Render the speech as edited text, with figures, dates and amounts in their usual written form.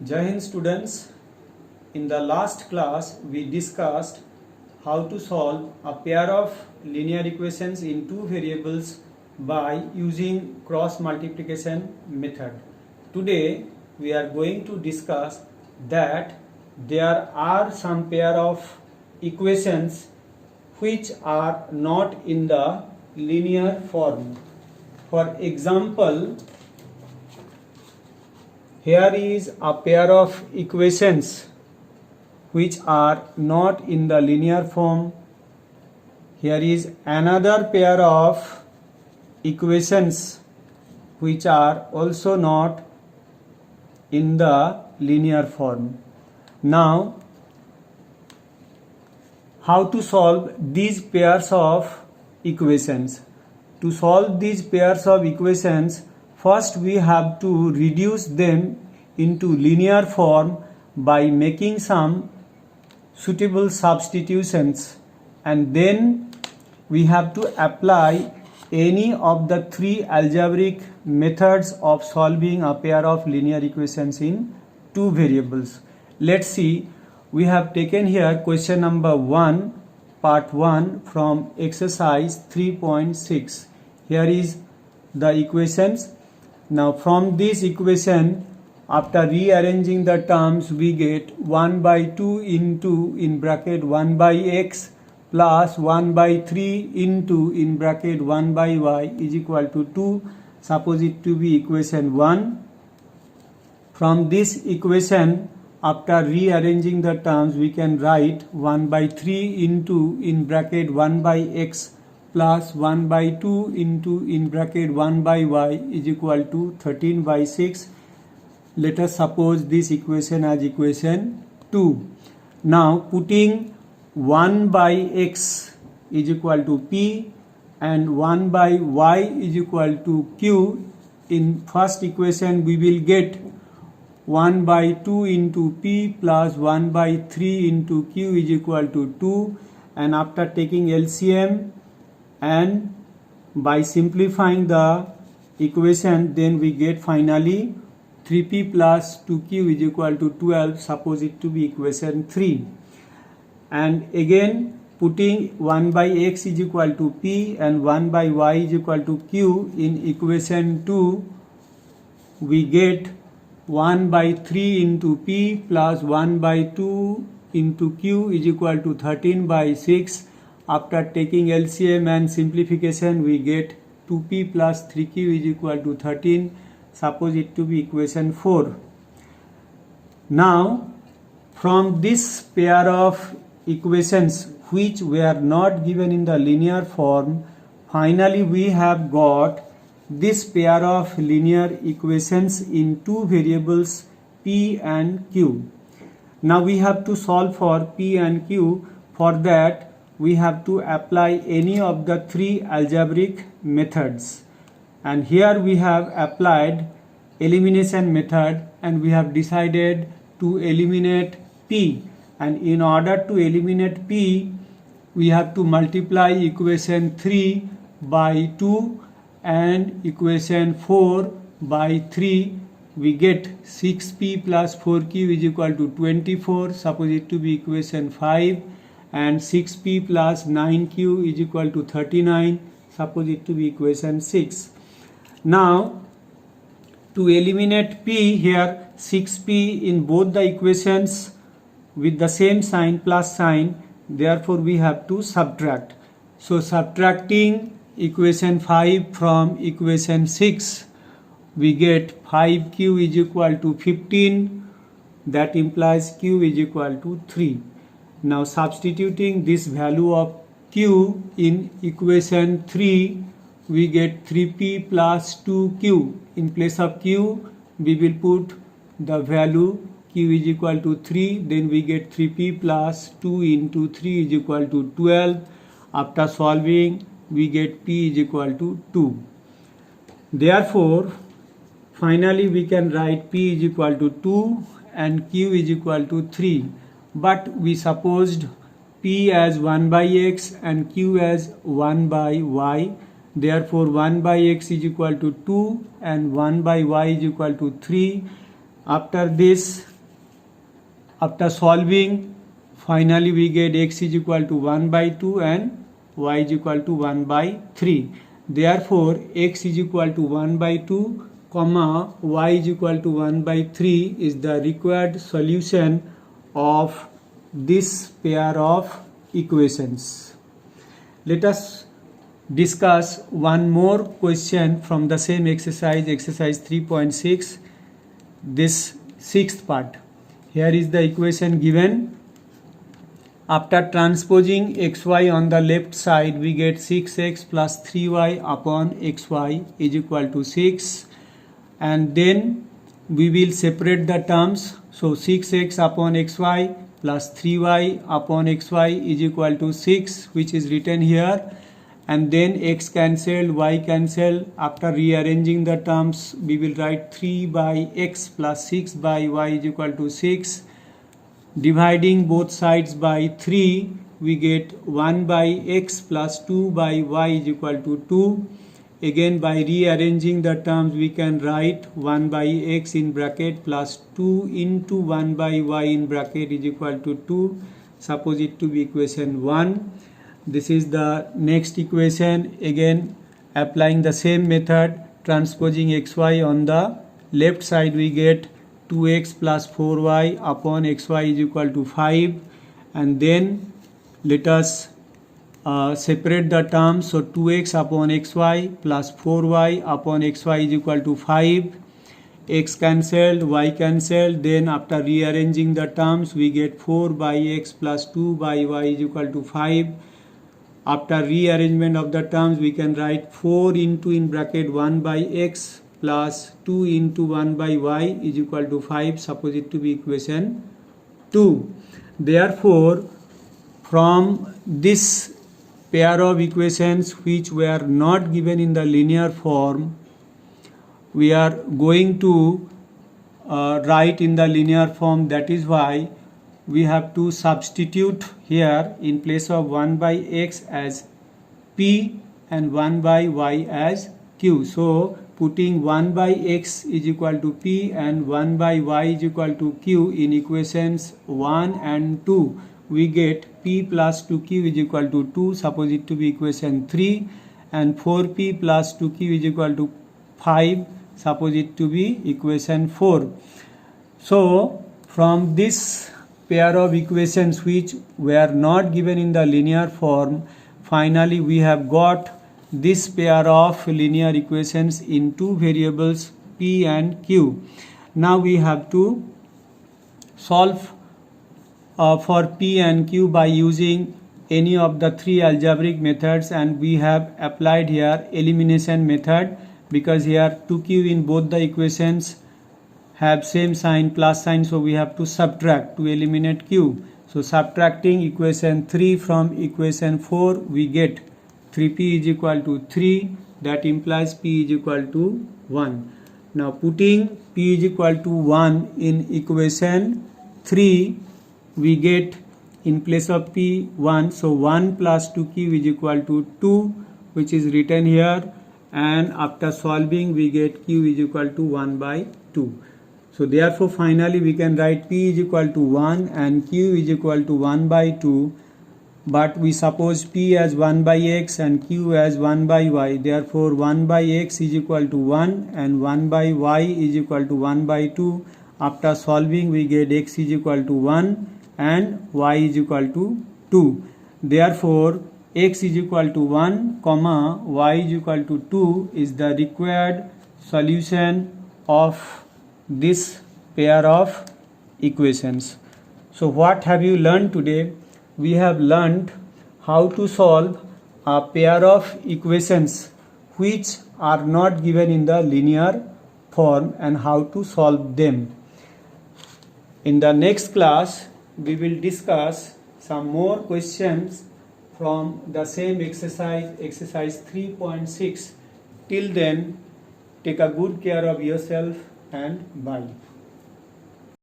Jai Hind students, in the last class we discussed how to solve a pair of linear equations in two variables by using cross multiplication method. Today we are going to discuss that there are some pair of equations which are not in the linear form. For example, here is a pair of equations which are not in the linear form. Here is another pair of equations which are also not in the linear form. Now, how to solve these pairs of equations? To solve these pairs of equations, first we have to reduce them into linear form by making some suitable substitutions, and then we have to apply any of the three algebraic methods of solving a pair of linear equations in two variables. Let's see, we have taken here question number 1, part 1 from exercise 3.6. Here is the equations. Now from this equation, after rearranging the terms, we get 1 by 2 into in bracket 1 by x plus 1 by 3 into in bracket 1 by y is equal to 2. Suppose it to be equation 1. From this equation, after rearranging the terms, we can write 1 by 3 into in bracket 1 by x plus 1 by 2 into in bracket 1 by y is equal to 13 by 6. Let us suppose this equation as equation 2. Now putting 1 by x is equal to p and 1 by y is equal to q, in first equation we will get 1 by 2 into p plus 1 by 3 into q is equal to 2, and after taking LCM and by simplifying the equation, then we get finally 3p plus 2q is equal to 12. Suppose it to be equation 3. And again putting 1 by x is equal to p and 1 by y is equal to q in equation 2, we get 1 by 3 into p plus 1 by 2 into q is equal to 13 by 6. After taking LCM and simplification, we get 2p plus 3q is equal to 13. Suppose it to be equation 4. Now, from this pair of equations which were not given in the linear form, finally we have got this pair of linear equations in two variables p and q. Now we have to solve for p and q. For that, we have to apply any of the three algebraic methods, and here we have applied elimination method and we have decided to eliminate p, and in order to eliminate p we have to multiply equation 3 by 2 and equation 4 by 3. We get 6p plus 4q is equal to 24. Suppose it to be equation 5. And 6p plus 9q is equal to 39. Suppose it to be equation 6. Now to eliminate p, here 6p in both the equations with the same sign, plus sign, therefore we have to subtract. So subtracting equation 5 from equation 6, we get 5q is equal to 15. That implies q is equal to 3. Now substituting this value of q in equation 3, we get 3p plus 2q. In place of q, we will put the value q is equal to 3. Then we get 3p plus 2 into 3 is equal to 12. After solving, we get p is equal to 2. Therefore, finally we can write p is equal to 2 and q is equal to 3. But we supposed p as 1 by x and q as 1 by y. Therefore 1 by x is equal to 2 and 1 by y is equal to 3. After this, after solving, finally we get x is equal to 1 by 2 and y is equal to 1 by 3. Therefore, x is equal to 1 by 2, comma y is equal to 1 by 3 is the required solution of this pair of equations. Let us discuss one more question from the same exercise, exercise 3.6, this sixth part. Here is the equation given. After transposing xy on the left side, we get 6x plus 3y upon xy is equal to 6, and then we will separate the terms. So 6x upon xy plus 3y upon xy is equal to 6, which is written here, and then x cancelled, y cancelled. After rearranging the terms, we will write 3 by x plus 6 by y is equal to 6. Dividing both sides by 3, we get 1 by x plus 2 by y is equal to 2. Again, by rearranging the terms, we can write 1 by x in bracket plus 2 into 1 by y in bracket is equal to 2. Suppose it to be equation 1. This is the next equation. Again, applying the same method, transposing xy on the left side, we get 2x plus 4y upon xy is equal to 5, and then let us separate the terms. So 2x upon xy plus 4y upon xy is equal to 5. X cancelled, y cancelled. Then after rearranging the terms, we get 4 by x plus 2 by y is equal to 5. After rearrangement of the terms, we can write 4 into in bracket 1 by x plus 2 into 1 by y is equal to 5. Suppose it to be equation 2. Therefore, from this pair of equations which were not given in the linear form, we are going to write in the linear form. That is why we have to substitute here in place of 1 by x as p and 1 by y as q. So putting 1 by x is equal to p and 1 by y is equal to q in equations 1 and 2, we get p plus 2q is equal to 2. Suppose it to be equation 3, and 4p plus 2q is equal to 5. Suppose it to be equation 4. So from this pair of equations which were not given in the linear form, finally we have got this pair of linear equations in two variables p and q. Now we have to solve for p and q by using any of the three algebraic methods, and we have applied here elimination method, because here 2q in both the equations have same sign, plus sign, so we have to subtract to eliminate q. So subtracting equation 3 from equation 4, we get 3p is equal to 3, that implies p is equal to 1. Now putting p is equal to 1 in equation 3, we get in place of p 1, so 1 plus 2q is equal to 2, which is written here, and after solving we get q is equal to 1 by 2. So therefore finally we can write p is equal to 1 and q is equal to 1 by 2, but we suppose p as 1 by x and q as 1 by y. Therefore 1 by x is equal to 1 and 1 by y is equal to 1 by 2. After solving we get x is equal to 1 and y is equal to 2. Therefore x is equal to 1, comma y is equal to 2 is the required solution of this pair of equations. So what have you learned today? We have learned how to solve a pair of equations which are not given in the linear form and how to solve them. In the next class, we will discuss some more questions from the same exercise, exercise 3.6. Till then, take a good care of yourself and bye.